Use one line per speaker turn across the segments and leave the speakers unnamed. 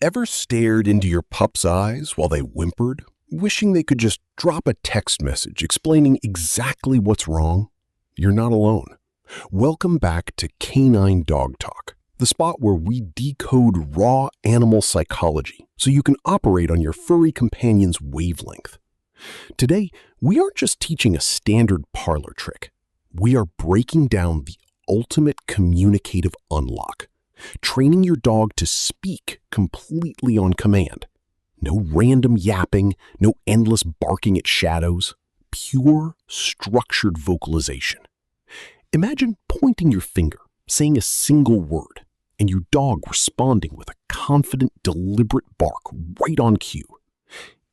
Ever stared into your pup's eyes while they whimpered, wishing they could just drop a text message explaining exactly what's wrong? You're not alone. Welcome back to Canine Dog Talk, the spot where we decode raw animal psychology so you can operate on your furry companion's wavelength. Today, we aren't just teaching a standard parlor trick. We are breaking down the ultimate communicative unlock, training your dog to speak completely on command. No random yapping, no endless barking at shadows, pure structured vocalization. Imagine pointing your finger, saying a single word, and your dog responding with a confident, deliberate bark right on cue.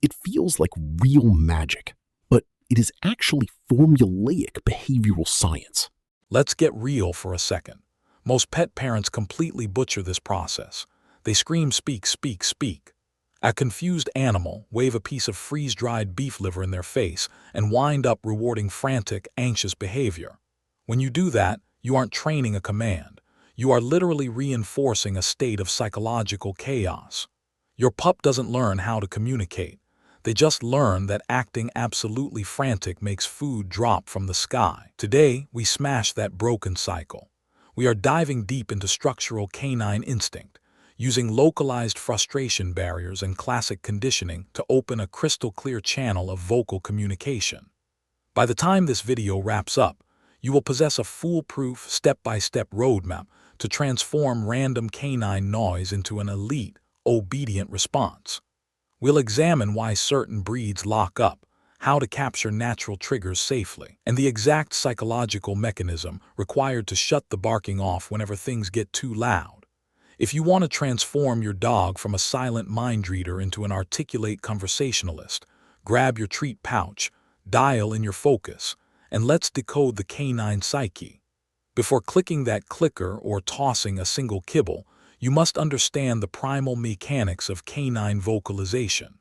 It feels like real magic, but it is actually formulaic behavioral science.
Let's get real for a second. Most pet parents completely butcher this process. They scream, "Speak, speak, speak." A confused animal wave a piece of freeze-dried beef liver in their face and wind up rewarding frantic, anxious behavior. When you do that, you aren't training a command. You are literally reinforcing a state of psychological chaos. Your pup doesn't learn how to communicate. They just learn that acting absolutely frantic makes food drop from the sky. Today, we smash that broken cycle. We are diving deep into structural canine instinct, using localized frustration barriers and classic conditioning to open a crystal-clear channel of vocal communication. By the time this video wraps up, you will possess a foolproof, step-by-step roadmap to transform random canine noise into an elite, obedient response. We'll examine why certain breeds lock up, how to capture natural triggers safely, and the exact psychological mechanism required to shut the barking off whenever things get too loud. If you want to transform your dog from a silent mind reader into an articulate conversationalist, grab your treat pouch, dial in your focus, and let's decode the canine psyche. Before clicking that clicker or tossing a single kibble, you must understand the primal mechanics of canine vocalization.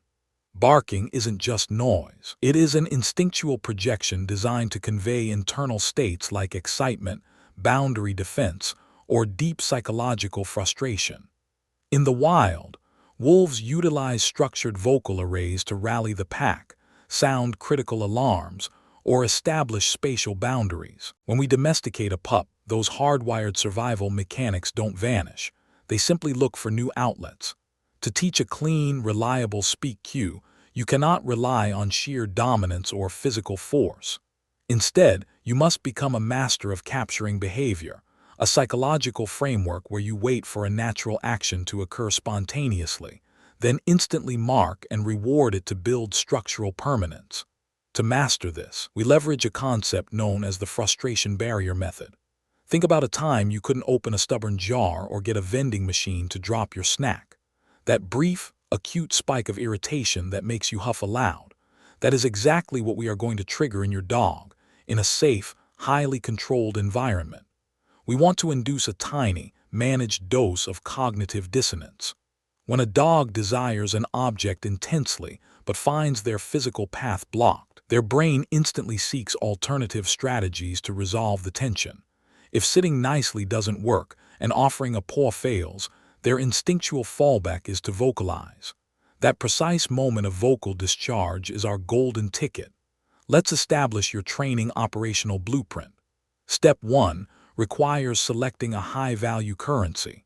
Barking isn't just noise. It is an instinctual projection designed to convey internal states like excitement, boundary defense, or deep psychological frustration. In the wild, wolves utilize structured vocal arrays to rally the pack, sound critical alarms, or establish spatial boundaries. When we domesticate a pup, those hardwired survival mechanics don't vanish. They simply look for new outlets. To teach a clean, reliable speak cue, you cannot rely on sheer dominance or physical force. Instead, you must become a master of capturing behavior, a psychological framework where you wait for a natural action to occur spontaneously, then instantly mark and reward it to build structural permanence. To master this, we leverage a concept known as the frustration barrier method. Think about a time you couldn't open a stubborn jar or get a vending machine to drop your snack. That brief, acute spike of irritation that makes you huff aloud. That is exactly what we are going to trigger in your dog, in a safe, highly controlled environment. We want to induce a tiny, managed dose of cognitive dissonance. When a dog desires an object intensely but finds their physical path blocked, their brain instantly seeks alternative strategies to resolve the tension. If sitting nicely doesn't work and offering a paw fails, their instinctual fallback is to vocalize. That precise moment of vocal discharge is our golden ticket. Let's establish your training operational blueprint. Step 1 requires selecting a high-value currency.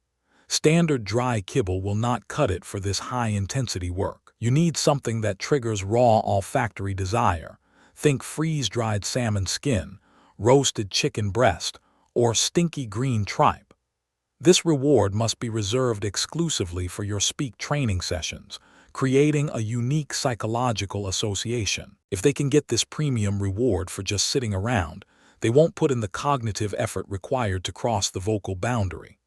Standard dry kibble will not cut it for this high-intensity work. You need something that triggers raw olfactory desire. Think freeze-dried salmon skin, roasted chicken breast, or stinky green tripe. This reward must be reserved exclusively for your speak training sessions, creating a unique psychological association. If they can get this premium reward for just sitting around, they won't put in the cognitive effort required to cross the vocal boundary.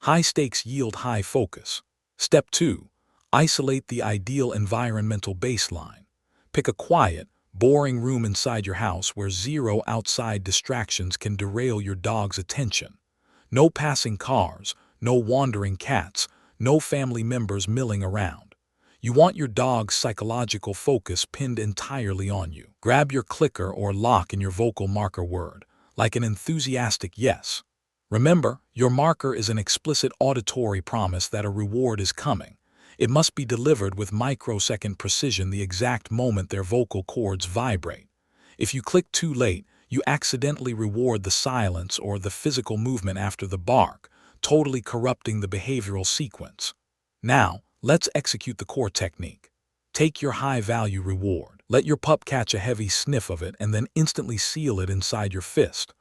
High stakes yield high focus. Step 2. Isolate the ideal environmental baseline. Pick a quiet, boring room inside your house where zero outside distractions can derail your dog's attention. No passing cars, no wandering cats, no family members milling around. You want your dog's psychological focus pinned entirely on you. Grab your clicker or lock in your vocal marker word, like an enthusiastic yes. Remember, your marker is an explicit auditory promise that a reward is coming. It must be delivered with microsecond precision the exact moment their vocal cords vibrate. If you click too late, you accidentally reward the silence or the physical movement after the bark, totally corrupting the behavioral sequence. Now, let's execute the core technique. Take your high-value reward. Let your pup catch a heavy sniff of it and then instantly seal it inside your fist.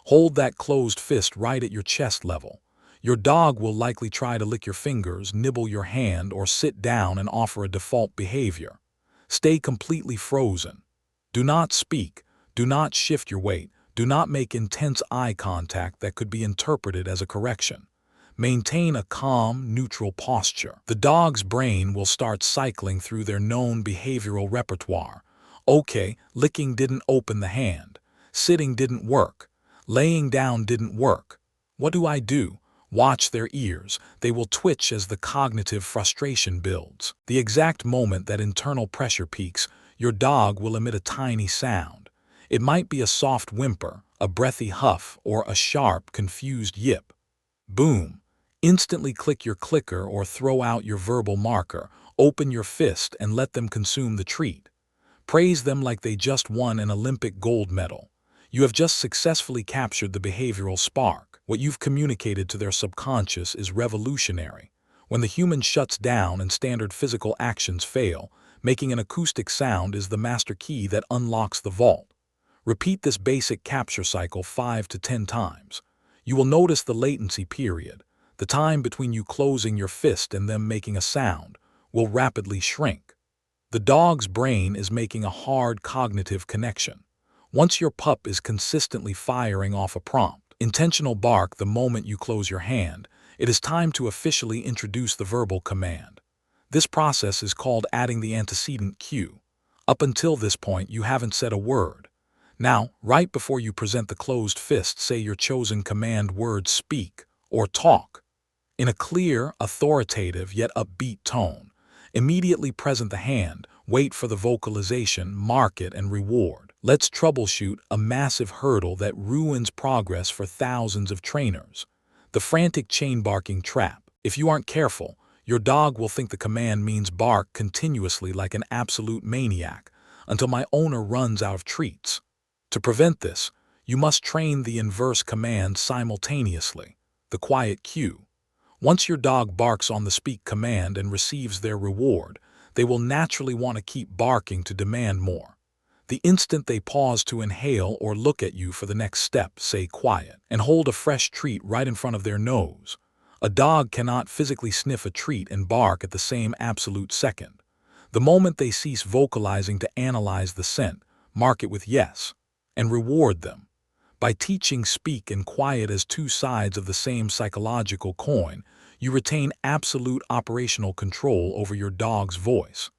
Hold that closed fist right at your chest level. Your dog will likely try to lick your fingers, nibble your hand, or sit down and offer a default behavior. Stay completely frozen. Do not speak. Do not shift your weight. Do not make intense eye contact that could be interpreted as a correction. Maintain a calm, neutral posture. The dog's brain will start cycling through their known behavioral repertoire. Okay, licking didn't open the hand. Sitting didn't work. Laying down didn't work. What do I do? Watch their ears. They will twitch as the cognitive frustration builds. The exact moment that internal pressure peaks, your dog will emit a tiny sound. It might be a soft whimper, a breathy huff, or a sharp, confused yip. Boom! Instantly click your clicker or throw out your verbal marker. Open your fist and let them consume the treat. Praise them like they just won an Olympic gold medal. You have just successfully captured the behavioral spark. What you've communicated to their subconscious is revolutionary. When the human shuts down and standard physical actions fail, making an acoustic sound is the master key that unlocks the vault. Repeat this basic capture cycle 5 to 10 times. You will notice the latency period, the time between you closing your fist and them making a sound, will rapidly shrink. The dog's brain is making a hard cognitive connection. Once your pup is consistently firing off a prompt, intentional bark the moment you close your hand, it is time to officially introduce the verbal command. This process is called adding the antecedent cue. Up until this point, you haven't said a word. Now, right before you present the closed fist, say your chosen command word speak or talk. In a clear, authoritative, yet upbeat tone. Immediately present the hand, wait for the vocalization, mark it, and reward. Let's troubleshoot a massive hurdle that ruins progress for thousands of trainers. The frantic chain barking trap. If you aren't careful, your dog will think the command means bark continuously like an absolute maniac until my owner runs out of treats. To prevent this, you must train the inverse command simultaneously, the quiet cue. Once your dog barks on the speak command and receives their reward, they will naturally want to keep barking to demand more. The instant they pause to inhale or look at you for the next step, say quiet, and hold a fresh treat right in front of their nose. A dog cannot physically sniff a treat and bark at the same absolute second. The moment they cease vocalizing to analyze the scent, mark it with yes, and reward them. By teaching speak and quiet as two sides of the same psychological coin, you retain absolute operational control over your dog's voice.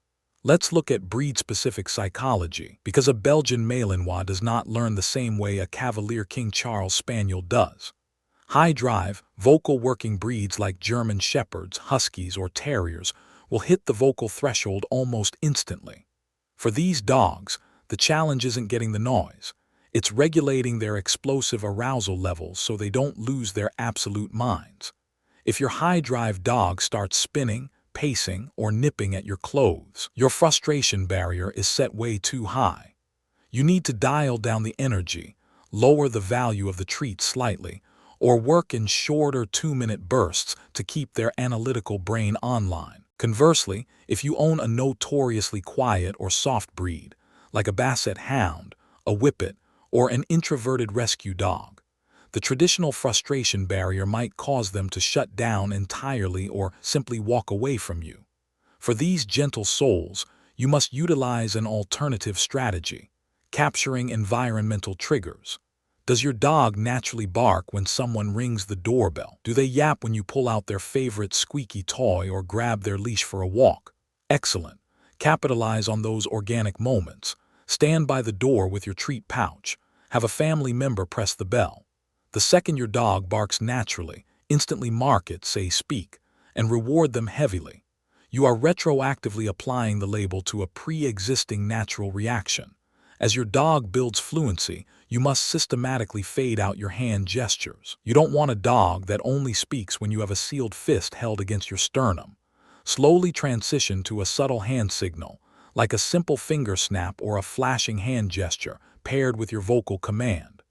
Let's look at breed-specific psychology, because a Belgian Malinois does not learn the same way a Cavalier King Charles Spaniel does. High-drive, vocal working breeds like German Shepherds, Huskies, or Terriers will hit the vocal threshold almost instantly. For these dogs, the challenge isn't getting the noise. It's regulating their explosive arousal levels so they don't lose their absolute minds. If your high-drive dog starts spinning, pacing, or nipping at your clothes, your frustration barrier is set way too high. You need to dial down the energy, lower the value of the treat slightly, or work in shorter 2-minute bursts to keep their analytical brain online. Conversely, if you own a notoriously quiet or soft breed, like a Basset Hound, a Whippet, or an introverted rescue dog, the traditional frustration barrier might cause them to shut down entirely or simply walk away from you. For these gentle souls, you must utilize an alternative strategy, capturing environmental triggers. Does your dog naturally bark when someone rings the doorbell? Do they yap when you pull out their favorite squeaky toy or grab their leash for a walk? Excellent. Capitalize on those organic moments. Stand by the door with your treat pouch. Have a family member press the bell. The second your dog barks naturally, instantly mark it, say speak, and reward them heavily. You are retroactively applying the label to a pre-existing natural reaction. As your dog builds fluency, you must systematically fade out your hand gestures. You don't want a dog that only speaks when you have a sealed fist held against your sternum. Slowly transition to a subtle hand signal, like a simple finger snap or a flashing hand gesture paired with your vocal command.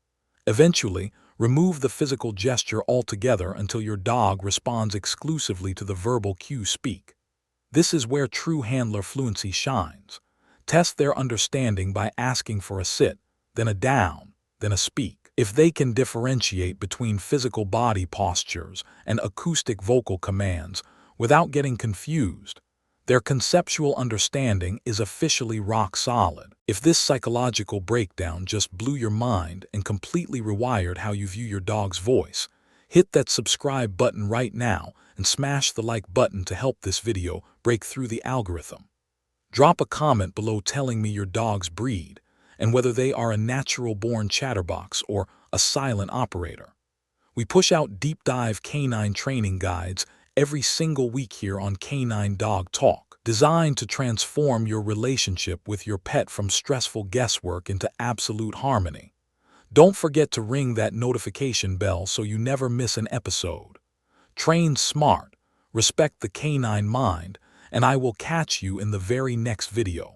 Eventually, remove the physical gesture altogether until your dog responds exclusively to the verbal cue speak. This is where true handler fluency shines. Test their understanding by asking for a sit, then a down, then a speak. If they can differentiate between physical body postures and acoustic vocal commands without getting confused, their conceptual understanding is officially rock solid. If this psychological breakdown just blew your mind and completely rewired how you view your dog's voice, hit that subscribe button right now and smash the like button to help this video break through the algorithm. Drop a comment below telling me your dog's breed and whether they are a natural-born chatterbox or a silent operator. We push out deep-dive canine training guides every single week here on Canine Dog Talk, designed to transform your relationship with your pet from stressful guesswork into absolute harmony. Don't forget to ring that notification bell so you never miss an episode. Train smart, respect the canine mind, and I will catch you in the very next video.